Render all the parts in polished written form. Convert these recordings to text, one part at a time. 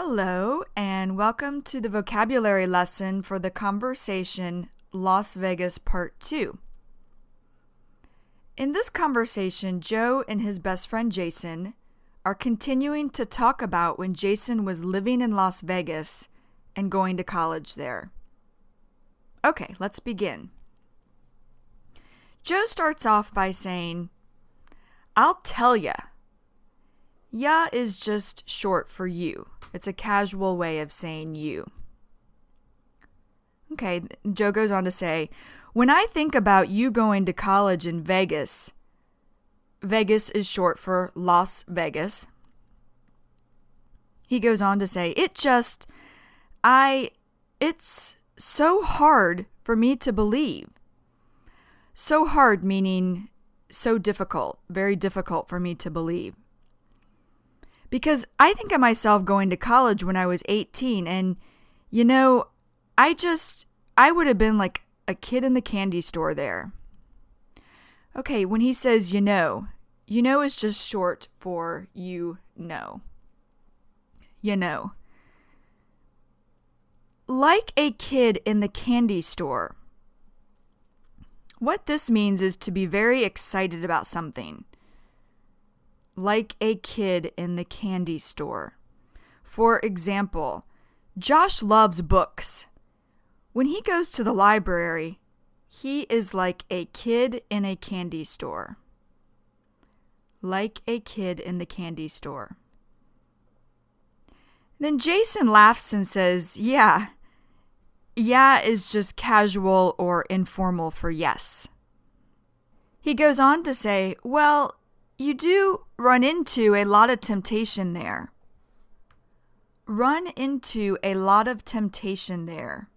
Hello, and welcome to the vocabulary lesson for the conversation Las Vegas Part 2. In this conversation, Joe and his best friend Jason are continuing to talk about when Jason was living in Las Vegas and going to college there. Okay, let's begin. Joe starts off by saying, "I'll tell ya." Ya is just short for you. It's a casual way of saying you. Okay, Joe goes on to say, "When I think about you going to college in Vegas," Vegas is short for Las Vegas. He goes on to say, it's so hard for me to believe." So hard meaning so difficult, very difficult for me to believe. Because I think of myself going to college when I was 18 and, I would have been like a kid in the candy store there. Okay, when he says is just short for you know. Like a kid in the candy store. What this means is to be very excited about something. Like a kid in the candy store. For example, Josh loves books. When he goes to the library, he is like a kid in a candy store. Like a kid in the candy store. Then Jason laughs and says, yeah is just casual or informal for yes. He goes on to say, well, you do run into a lot of temptation there. Run into a lot of temptation there.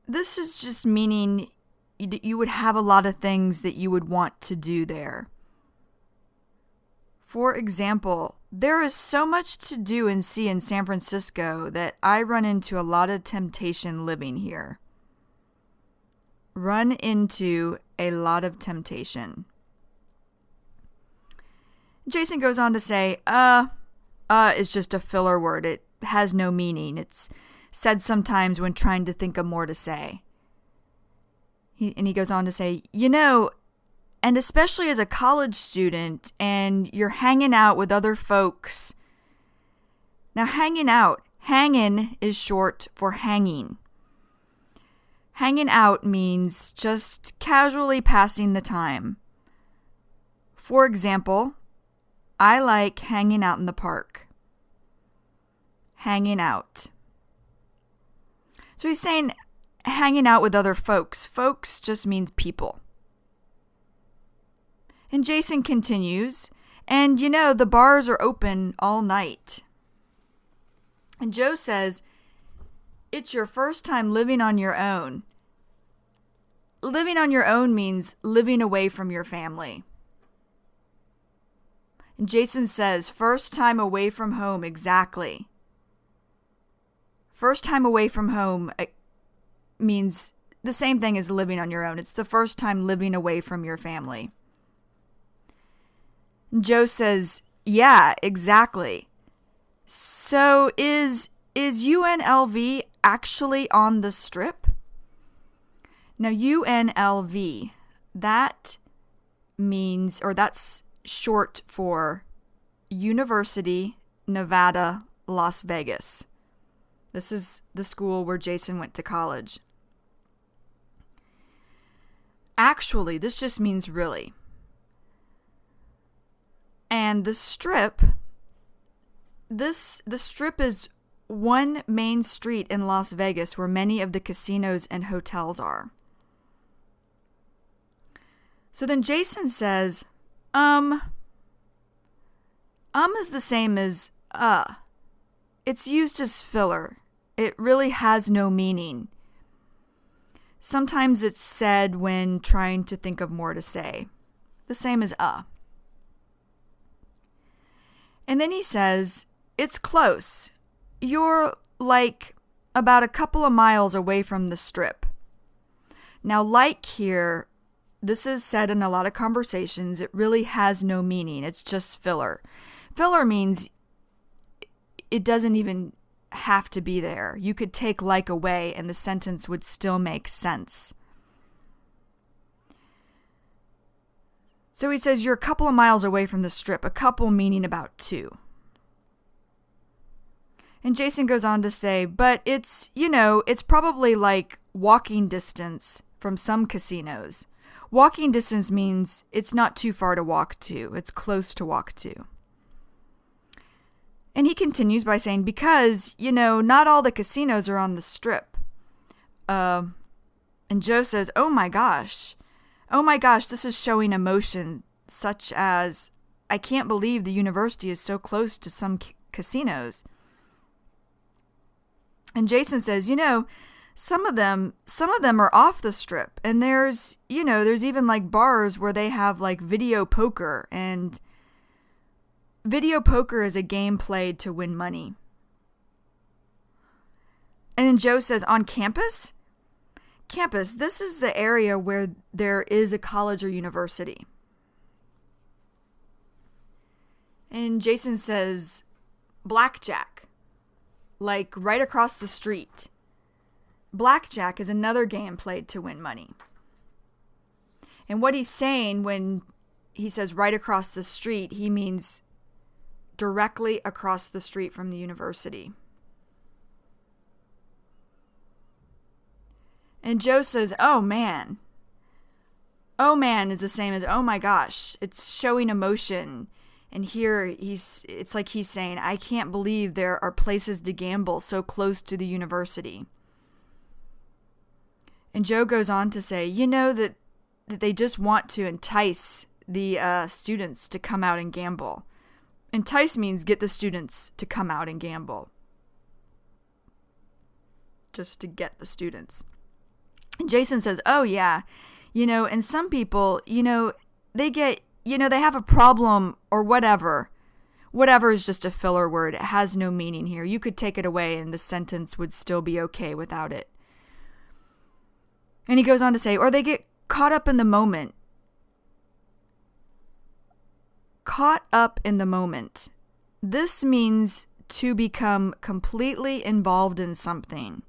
This is just meaning you would have a lot of things that you would want to do there. For example, there is so much to do and see in San Francisco that I run into a lot of temptation living here. Run into a lot of temptation. Jason goes on to say, is just a filler word. It has no meaning. It's said sometimes when trying to think of more to say. He goes on to say, and especially as a college student and you're hanging out with other folks. Now, hanging is short for hanging. Hanging out means just casually passing the time. For example, I like hanging out in the park. Hanging out. So he's saying hanging out with other folks. Folks just means people. And Jason continues, and the bars are open all night. And Joe says, it's your first time living on your own. Living on your own means living away from your family. And Jason says, first time away from home, exactly. First time away from home means the same thing as living on your own. It's the first time living away from your family. And Joe says, yeah, exactly. So is UNLV actually on the Strip? Now, UNLV, that means, or that's short for University Nevada, Las Vegas. This is the school where Jason went to college. Actually, this just means really. And the Strip, the Strip is one main street in Las Vegas where many of the casinos and hotels are. So then Jason says, is the same as It's used as filler. It really has no meaning. Sometimes it's said when trying to think of more to say. The same as And then he says, it's close. You're like about a couple of miles away from the Strip. Now, like here, this is said in a lot of conversations. It really has no meaning. It's just filler. Filler means it doesn't even have to be there. You could take like away and the sentence would still make sense. So he says, you're a couple of miles away from the strip, a couple meaning about 2. And Jason goes on to say, but it's probably like walking distance from some casinos. Walking distance means it's not too far to walk to. It's close to walk to. And he continues by saying, because, not all the casinos are on the strip. And Joe says, oh my gosh, this is showing emotion such as, I can't believe the university is so close to some casinos. And Jason says, some of them are off the strip. And there's even like bars where they have like video poker. And video poker is a game played to win money. And then Joe says, on campus? Campus, this is the area where there is a college or university. And Jason says, blackjack, like right across the street. Blackjack is another game played to win money. And what he's saying when he says right across the street, he means directly across the street from the university. And Joe says, oh man. Oh man is the same as, oh my gosh. It's showing emotion. And here it's like he's saying, I can't believe there are places to gamble so close to the university. And Joe goes on to say, that they just want to entice the students to come out and gamble. Entice means get the students to come out and gamble. Just to get the students. And Jason says, oh yeah, and some people, they get, they have a problem or whatever. Whatever is just a filler word. It has no meaning here. You could take it away and the sentence would still be okay without it. And he goes on to say, or they get caught up in the moment. Caught up in the moment. This means to become completely involved in something.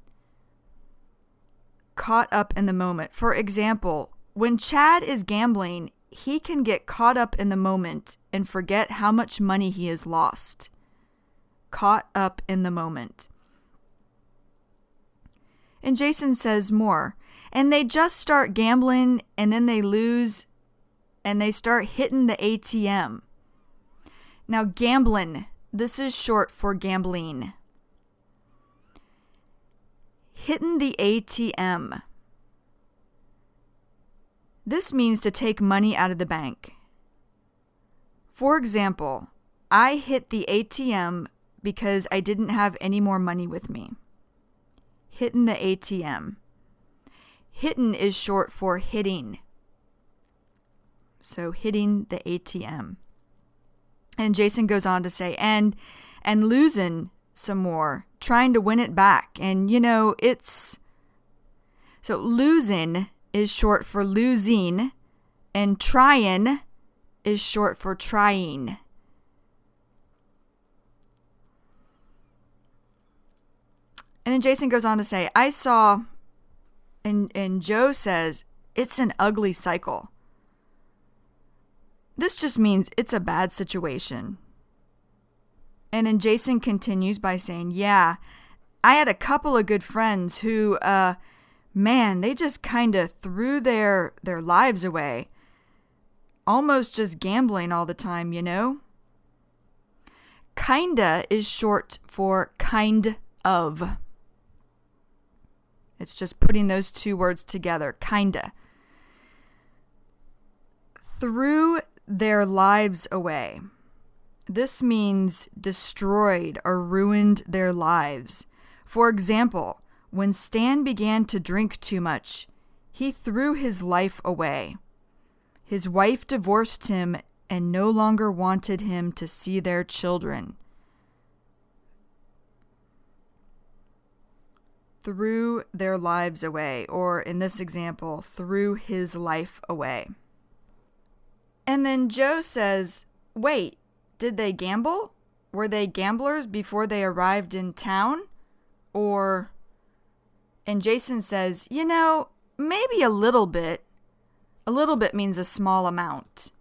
Caught up in the moment. For example, when Chad is gambling, he can get caught up in the moment and forget how much money he has lost. Caught up in the moment. And Jason says more. And they just start gambling and then they lose and they start hitting the ATM. Now, gambling, this is short for gambling. Hitting the ATM. This means to take money out of the bank. For example, I hit the ATM because I didn't have any more money with me. Hitting the ATM. Hitting is short for hitting. So hitting the ATM. And Jason goes on to say, and losing some more, trying to win it back. And so losing is short for losing, and trying is short for trying. And then Jason goes on to say, I saw, and Joe says, it's an ugly cycle. This just means it's a bad situation. And then Jason continues by saying, yeah, I had a couple of good friends who, they just kind of threw their lives away. Almost just gambling all the time, Kinda is short for kind of. It's just putting those two words together, kinda. Threw their lives away. This means destroyed or ruined their lives. For example, when Stan began to drink too much, he threw his life away. His wife divorced him and no longer wanted him to see their children. Threw their lives away, or in this example, threw his life away. And then Joe says, wait, did they gamble? were they gamblers before they arrived in town? And Jason says, maybe a little bit. A little bit means a small amount.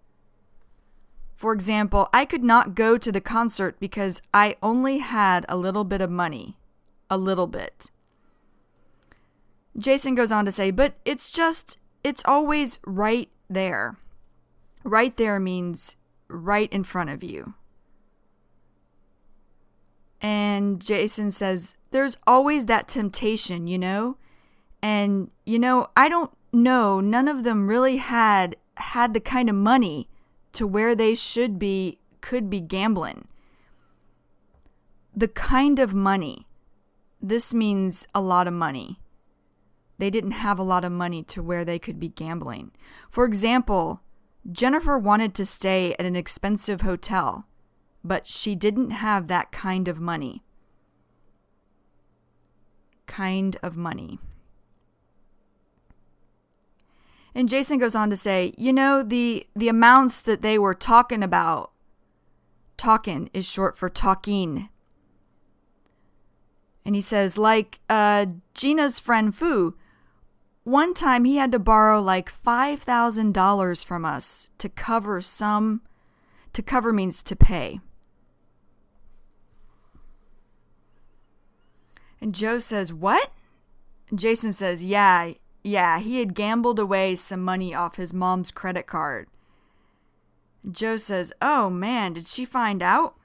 For example, I could not go to the concert because I only had a little bit of money. A little bit. Jason goes on to say, but it's always right there. Right there means right in front of you. And Jason says, there's always that temptation, And, I don't know, none of them really had the kind of money to where they could be gambling. The kind of money. This means a lot of money. They didn't have a lot of money to where they could be gambling. For example, Jennifer wanted to stay at an expensive hotel, but she didn't have that kind of money. Kind of money. And Jason goes on to say, the amounts that they were talking about, talking is short for talking. And he says, like Gina's friend Fu, one time he had to borrow like $5,000 from us to cover means to pay. And Joe says, what? And Jason says, yeah, he had gambled away some money off his mom's credit card. And Joe says, oh man, did she find out?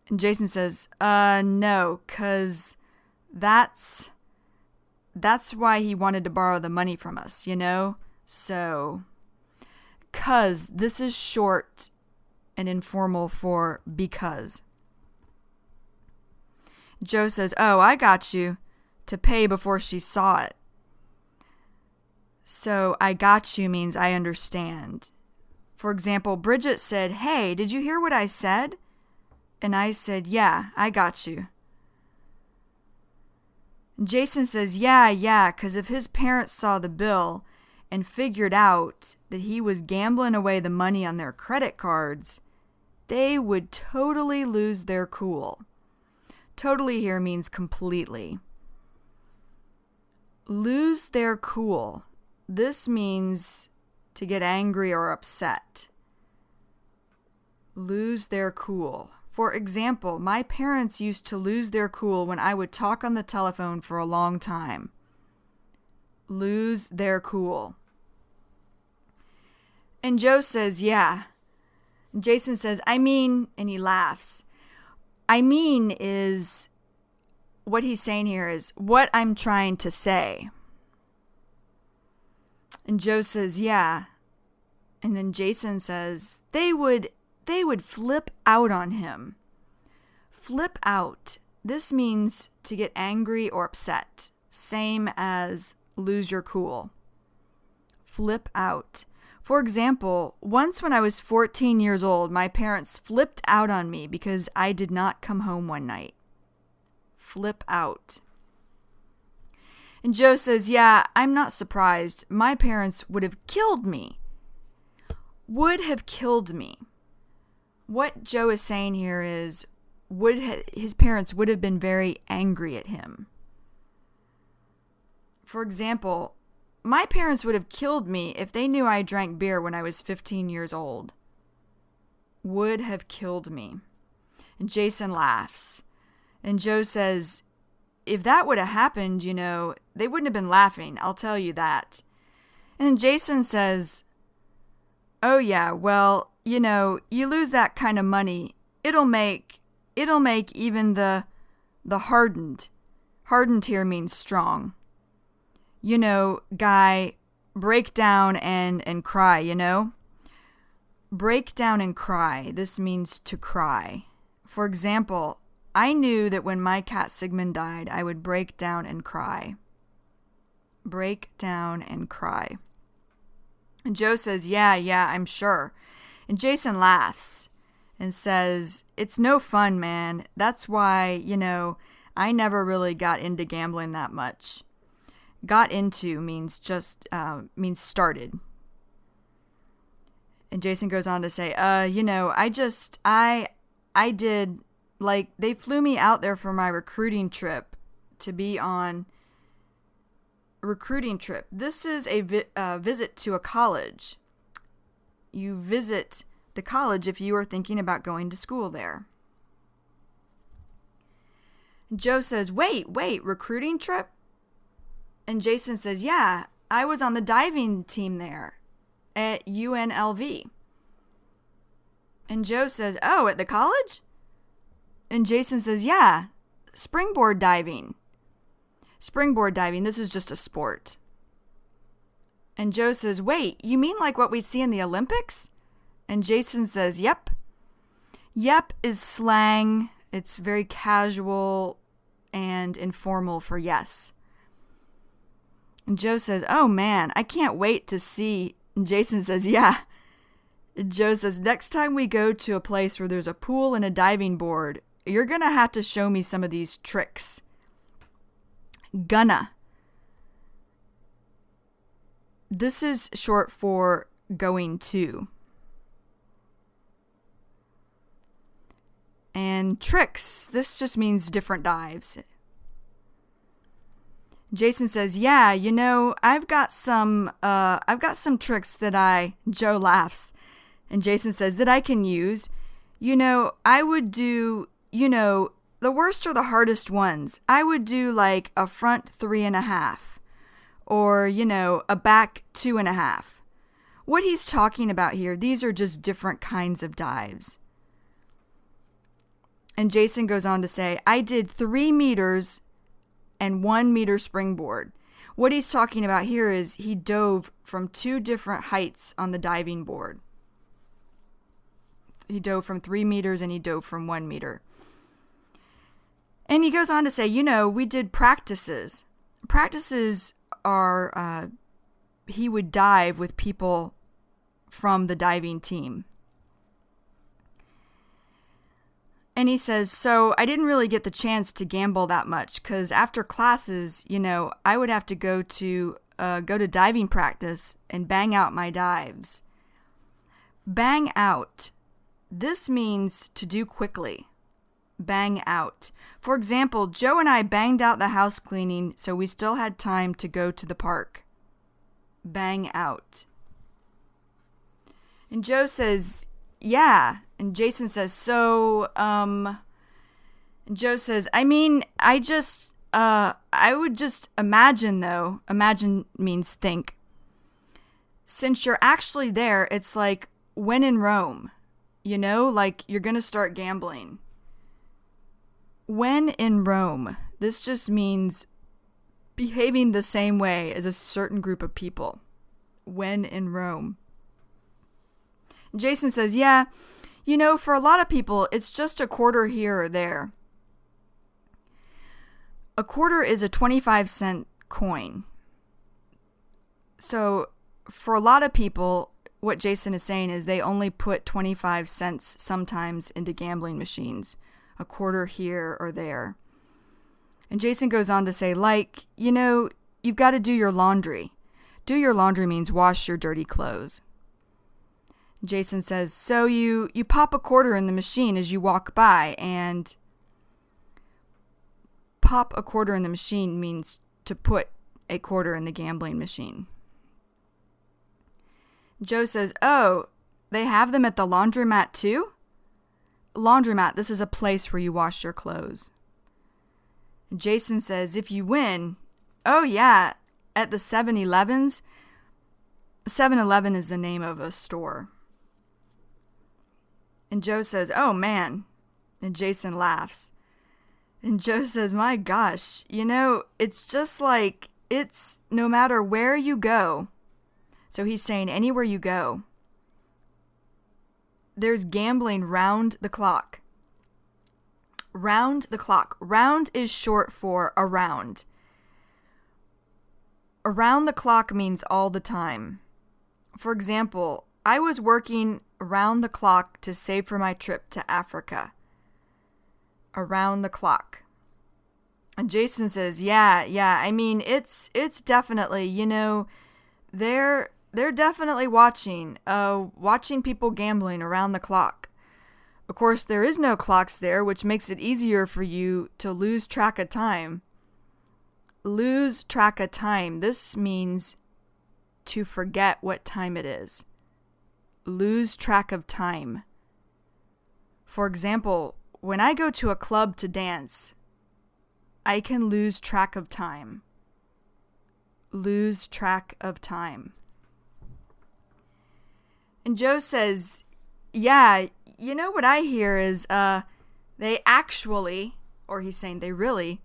And Jason says, no, 'cause that's why he wanted to borrow the money from us, So, 'cause this is short and informal for because. Joe says, oh, I got you, to pay before she saw it. So, I got you means I understand. For example, Bridget said, hey, did you hear what I said? And I said, yeah, I got you. Jason says, yeah, 'cause if his parents saw the bill and figured out that he was gambling away the money on their credit cards, they would totally lose their cool. Totally here means completely. Lose their cool. This means to get angry or upset. Lose their cool. For example, my parents used to lose their cool when I would talk on the telephone for a long time. Lose their cool. And Joe says, yeah. Jason says, I mean, and he laughs. I mean is, what he's saying here is what I'm trying to say. And Joe says, yeah. And then Jason says, they would flip out on him. Flip out. This means to get angry or upset. Same as lose your cool. Flip out. For example, once when I was 14 years old, my parents flipped out on me because I did not come home one night. Flip out. And Joe says, yeah, I'm not surprised. My parents would have killed me. Would have killed me. What Joe is saying here is his parents would have been very angry at him. For example, my parents would have killed me if they knew I drank beer when I was 15 years old. Would have killed me. And Jason laughs. And Joe says, if that would have happened, they wouldn't have been laughing, I'll tell you that. And Jason says, oh yeah, well, you lose that kind of money, it'll make even the hardened here means strong. Guy, break down and cry, Break down and cry. This means to cry. For example, I knew that when my cat Sigmund died, I would break down and cry. Break down and cry. And Joe says, yeah, I'm sure. And Jason laughs and says, it's no fun, man. That's why, I never really got into gambling that much. Got into means means started. And Jason goes on to say, I I did, like, they flew me out there for my recruiting trip to be on recruiting trip. This is a visit to a college. You visit the college if you are thinking about going to school there. Joe says, wait, recruiting trip? And Jason says, yeah, I was on the diving team there at UNLV. And Joe says, oh, at the college? And Jason says, yeah, springboard diving. Springboard diving, this is just a sport. And Joe says, wait, you mean like what we see in the Olympics? And Jason says, yep. Yep is slang. It's very casual and informal for yes. And Joe says, oh man, I can't wait to see. And Jason says, yeah. And Joe says, next time we go to a place where there's a pool and a diving board, you're going to have to show me some of these tricks. Gonna. This is short for going to. And tricks, this just means different dives. Jason says, yeah, you know, I've got some tricks that Joe laughs. And Jason says that I can use. You know, I would do, the worst or the hardest ones. I would do like a front 3.5 or, a back 2.5. What he's talking about here, these are just different kinds of dives. And Jason goes on to say, I did 3 meters and 1 meter springboard. What he's talking about here is he dove from 2 different heights on the diving board. He dove from 3 meters and he dove from 1 meter. And he goes on to say, we did practices. Practices are, he would dive with people from the diving team. And he says, so I didn't really get the chance to gamble that much because after classes, I would have to go to diving practice and bang out my dives. Bang out. This means to do quickly. Bang out. For example, Joe and I banged out the house cleaning so we still had time to go to the park. Bang out. And Joe says, yeah. And Jason says, so, and Joe says, I mean, I would just imagine though. Imagine means think. Since you're actually there, it's like when in Rome, like you're going to start gambling. When in Rome, this just means behaving the same way as a certain group of people. When in Rome. Jason says, yeah, for a lot of people, it's just a quarter here or there. A quarter is a 25-cent coin. So for a lot of people, what Jason is saying is they only put 25 cents sometimes into gambling machines. A quarter here or there. And Jason goes on to say, you've got to do your laundry. Do your laundry means wash your dirty clothes. Jason says, so you pop a quarter in the machine as you walk by, and pop a quarter in the machine means to put a quarter in the gambling machine. Joe says, oh, they have them at the laundromat too? Laundromat, this is a place where you wash your clothes. Jason says, if you win, oh yeah, at the 7-Elevens. 7-Eleven is the name of a store. And Joe says, oh man. And Jason laughs. And Joe says, my gosh, it's just like, it's no matter where you go. So he's saying anywhere you go, there's gambling round the clock. Round the clock. Round is short for around. Around the clock means all the time. For example, I was working around the clock to save for my trip to Africa. Around the clock. And Jason says, yeah, I mean, it's definitely, they're definitely watching people gambling around the clock. Of course, there is no clocks there, which makes it easier for you to lose track of time. Lose track of time. This means to forget what time it is. Lose track of time. For example, when I go to a club to dance, I can lose track of time. Lose track of time. And Joe says, yeah, you know what I hear is they actually, or he's saying they really,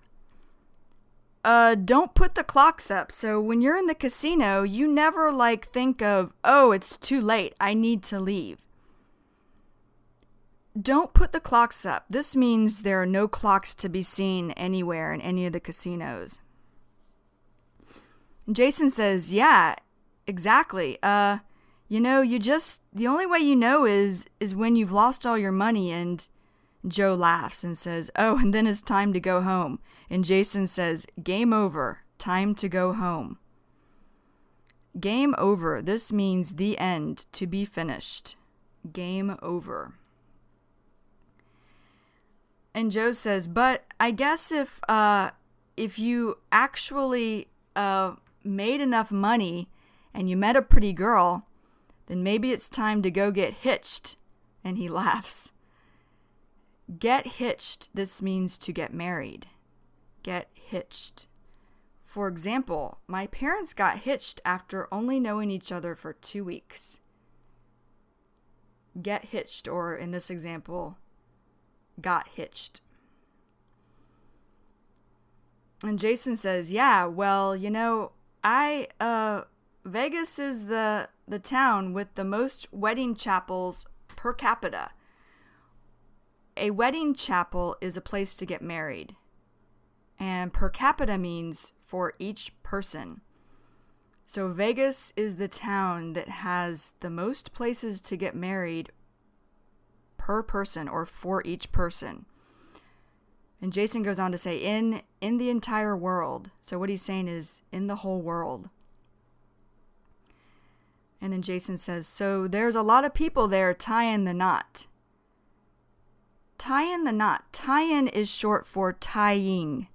don't put the clocks up. So when you're in the casino, you never think of, oh, it's too late, I need to leave. Don't put the clocks up. This means there are no clocks to be seen anywhere in any of the casinos. And Jason says, yeah, exactly. The only way you know is when you've lost all your money. And Joe laughs and says, oh, and then it's time to go home. And Jason says, game over, time to go home. Game over. This means the end, to be finished. Game over. And Joe says, but I guess if you actually made enough money and you met a pretty girl, then maybe it's time to go get hitched. And he laughs. Get hitched. This means to get married. Get hitched. For example, my parents got hitched after only knowing each other for 2 weeks. Get hitched, or in this example, got hitched. And Jason says, yeah, well, Vegas is the town with the most wedding chapels per capita. A wedding chapel is a place to get married. And per capita means for each person. So Vegas is the town that has the most places to get married per person, or for each person. And Jason goes on to say, in the entire world. So what he's saying is in the whole world. And then Jason says, so there's a lot of people there tying the knot. Tying the knot. Tie-in is short for tying.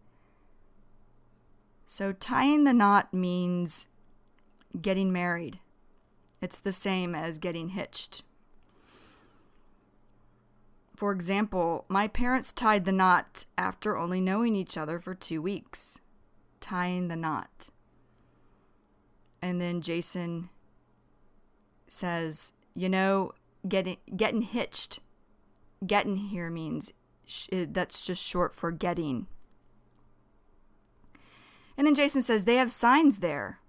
So tying the knot means getting married. It's the same as getting hitched. For example, my parents tied the knot after only knowing each other for 2 weeks. Tying the knot. And then Jason says, getting hitched. Getting here means that's just short for getting. And then Jason says they have signs there.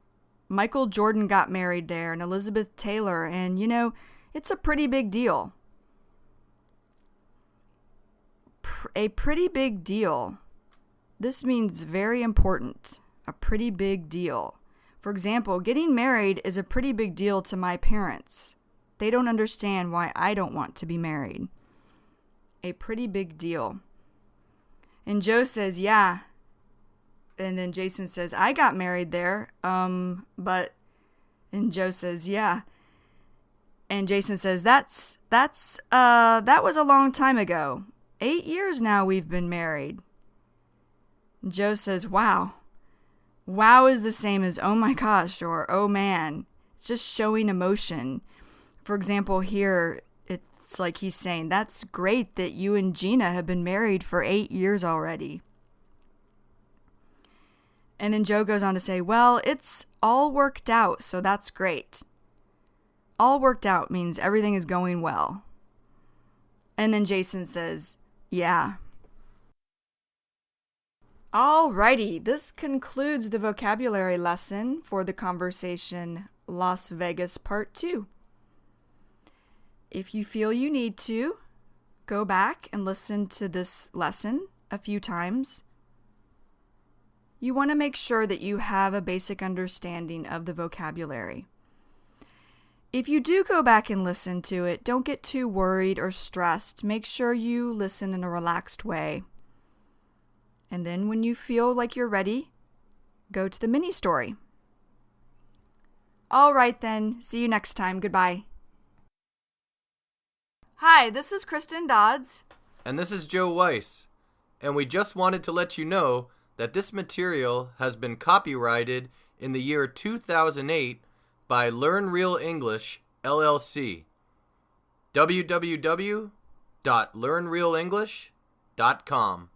Michael Jordan got married there, and Elizabeth Taylor, and it's a pretty big deal. A pretty big deal. This means very important. A pretty big deal. For example, getting married is a pretty big deal to my parents. They don't understand why I don't want to be married. A pretty big deal. And Joe says, yeah. And then Jason says, I got married there. But, and Joe says, yeah. And Jason says, that was a long time ago. 8 years now we've been married. Joe says, wow. Wow is the same as oh my gosh or oh man. It's just showing emotion. For example, here, it's like he's saying, that's great that you and Gina have been married for 8 years already. And then Joe goes on to say, well, it's all worked out, so that's great. All worked out means everything is going well. And then Jason says, yeah. Alrighty, this concludes the vocabulary lesson for the conversation Las Vegas Part 2. If you feel you need to, go back and listen to this lesson a few times. You want to make sure that you have a basic understanding of the vocabulary. If you do go back and listen to it, don't get too worried or stressed. Make sure you listen in a relaxed way. And then when you feel like you're ready, go to the mini story. All right then, see you next time. Goodbye. Hi, this is Kristen Dodds. And this is Joe Weiss. And we just wanted to let you know that this material has been copyrighted in the year 2008 by Learn Real English, LLC. www.learnrealenglish.com